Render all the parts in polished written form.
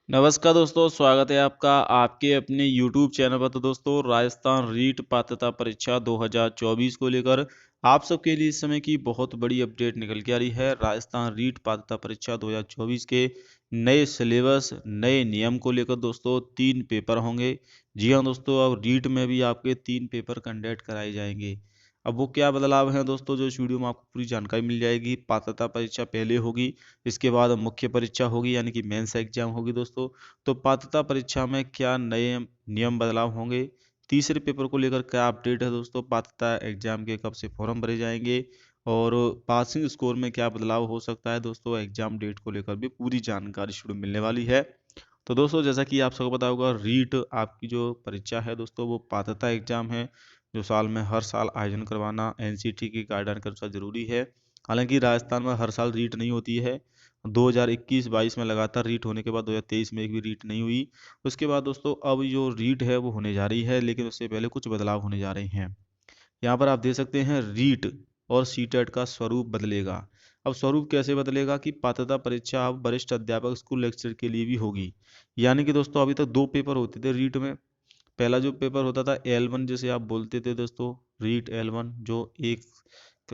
नमस्कार दोस्तों, स्वागत है आपका आपके अपने YouTube चैनल पर। तो दोस्तों, राजस्थान रीट पात्रता परीक्षा 2024 को लेकर आप सबके लिए इस समय की बहुत बड़ी अपडेट निकल के आ रही है। राजस्थान रीट पात्रता परीक्षा 2024 के नए सिलेबस, नए नियम को लेकर दोस्तों 3 पेपर होंगे। जी हाँ दोस्तों, अब रीट में भी आपके 3 पेपर कंडक्ट कराए जाएंगे। अब वो क्या बदलाव हैं दोस्तों, जो इस वीडियो में आपको पूरी जानकारी मिल जाएगी। पात्रता परीक्षा पहले होगी, इसके बाद मुख्य परीक्षा होगी यानी कि मेंस एग्जाम होगी दोस्तों। तो पात्रता परीक्षा में क्या नए नियम बदलाव होंगे, तीसरे पेपर को लेकर क्या अपडेट है दोस्तों, पात्रता एग्जाम के कब से फॉर्म भरे जाएंगे और पासिंग स्कोर में क्या बदलाव हो सकता है दोस्तों, एग्जाम डेट को लेकर भी पूरी जानकारी शुरू मिलने वाली है। तो दोस्तों, जैसा कि आप सबको पता होगा, रीट आपकी जो परीक्षा है दोस्तों, वो पात्रता एग्जाम है जो साल में हर साल आयोजन करवाना एनसीटी की गाइडलाइन के अनुसार जरूरी है। हालांकि राजस्थान में हर साल रीट नहीं होती है। 2021-22 में लगातार रीट होने के बाद 2023 में एक भी रीट नहीं हुई। उसके बाद दोस्तों अब जो रीट है वो होने जा रही है, लेकिन उससे पहले कुछ बदलाव होने जा रहे हैं। यहाँ पर आप देख सकते हैं रीट और सीटेट का स्वरूप बदलेगा। अब स्वरूप कैसे बदलेगा कि पात्रता परीक्षा अब वरिष्ठ अध्यापक स्कूल लेक्चर के लिए भी होगी। यानी कि दोस्तों अभी तक 2 पेपर होते थे रीट में। पहला जो पेपर होता था L1 जिसे आप बोलते थे दोस्तों, रीट L1, जो एक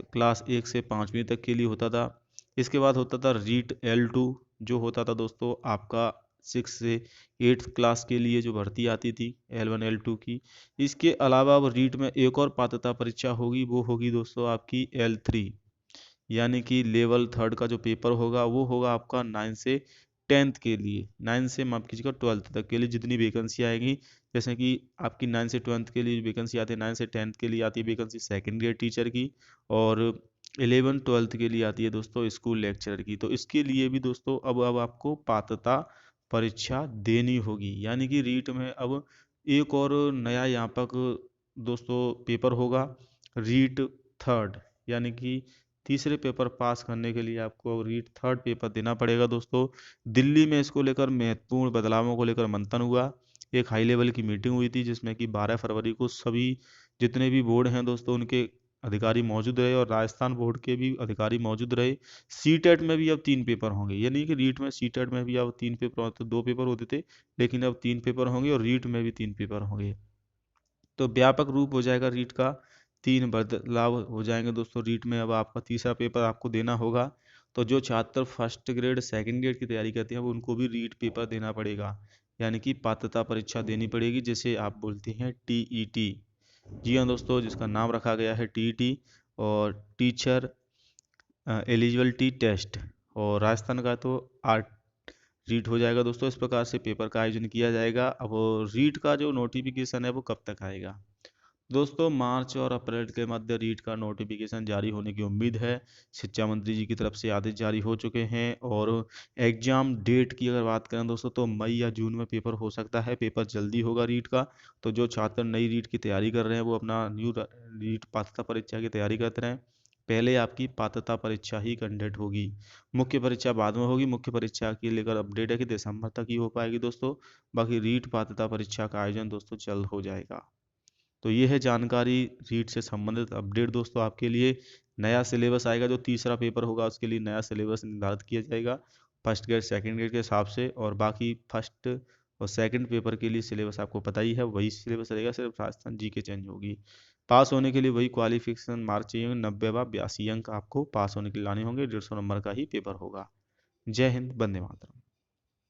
क्लास 1 से 5वीं तक के लिए होता था। इसके बाद होता था रीट L2, जो होता था दोस्तों आपका 6 से 8th क्लास के लिए जो भर्ती आती थी L1 L2 की। इसके अलावा अब रीट में एक और पात्रता परीक्षा होगी, वो होगी दोस्तों आपकी L3, यानी कि लेवल 3rd का जो पेपर होगा वो होगा आपका 9 से 10th के लिए, 9 से माफ कीजिएगा 12th तक के लिए जितनी वैकेंसी आएगी। जैसे कि आपकी 9 से 12th के लिए वैकेंसी आती है, 9 से 10th के लिए आती है वैकेंसी सेकंड ग्रेड टीचर की, और 11 12th के लिए आती है दोस्तों स्कूल लेक्चरर की। तो इसके लिए भी दोस्तों अब आपको पात्रता परीक्षा देनी होगी, यानी कि रीट में अब एक और नया यहाँ पर दोस्तों पेपर होगा, रीट 3rd, यानी कि तीसरे पेपर पास करने के लिए आपको रीट 3rd पेपर देना पड़ेगा दोस्तों। दिल्ली में इसको लेकर महत्वपूर्ण बदलावों को लेकर मंथन हुआ। एक हाई लेवल की मीटिंग हुई थी जिसमें कि 12 फरवरी को सभी जितने भी बोर्ड हैं दोस्तों उनके अधिकारी मौजूद रहे और राजस्थान बोर्ड के भी अधिकारी मौजूद रहे। सीटेट में भी अब 3 पेपर होंगे, ये नहीं कि रीट में सीटेट में भी अब 3 पेपर होते, 2 पेपर होते थे, लेकिन अब 3 पेपर होंगे और रीट में भी 3 पेपर होंगे। तो व्यापक रूप हो जाएगा रीट का, 3 बदलाव हो जाएंगे दोस्तों रीट में। अब आपका तीसरा पेपर आपको देना होगा। तो जो छात्र फर्स्ट ग्रेड सेकंड ग्रेड की तैयारी करते हैं वो उनको भी रीट पेपर देना पड़ेगा, यानी कि पात्रता परीक्षा देनी पड़ेगी, जिसे आप बोलते हैं टीईटी। जी हाँ दोस्तों, जिसका नाम रखा गया है टीईटी, और टीचर एलिजिबिलिटी टेस्ट। और राजस्थान का तो आर्ट रीट हो जाएगा दोस्तों। इस प्रकार से पेपर का आयोजन किया जाएगा। अब रीट का जो नोटिफिकेशन है वो कब तक आएगा दोस्तों, मार्च और अप्रैल के मध्य रीट का नोटिफिकेशन जारी होने की उम्मीद है। शिक्षा मंत्री जी की तरफ से आदेश जारी हो चुके हैं। और एग्जाम डेट की अगर बात करें दोस्तों, तो मई या जून में पेपर हो सकता है, पेपर जल्दी होगा रीट का। तो जो छात्र नई रीट की तैयारी कर रहे हैं वो अपना न्यू रीट पात्रता परीक्षा की तैयारी करते रहें। पहले आपकी पात्रता परीक्षा ही कंडक्ट होगी, मुख्य परीक्षा बाद में होगी। मुख्य परीक्षा की लेकर अपडेट है कि दिसंबर तक ही हो पाएगी दोस्तों। बाकी रीट पात्रता परीक्षा का आयोजन दोस्तों जल्द हो जाएगा। तो ये है जानकारी रीट से संबंधित अपडेट दोस्तों आपके लिए। नया सिलेबस आएगा, जो तीसरा पेपर होगा उसके लिए नया सिलेबस निर्धारित किया जाएगा फर्स्ट ग्रेड सेकंड ग्रेड के हिसाब से। और बाकी फर्स्ट और सेकंड पेपर के लिए सिलेबस आपको पता ही है, वही सिलेबस रहेगा, सिर्फ राजस्थान जी के चेंज होगी। पास होने के लिए वही क्वालिफिकेशन मार्क चाहिए, 90 व 82 अंक आपको पास होने के लिए लाने होंगे। 150 नंबर का ही पेपर होगा। जय हिंद, वंदे मातरम।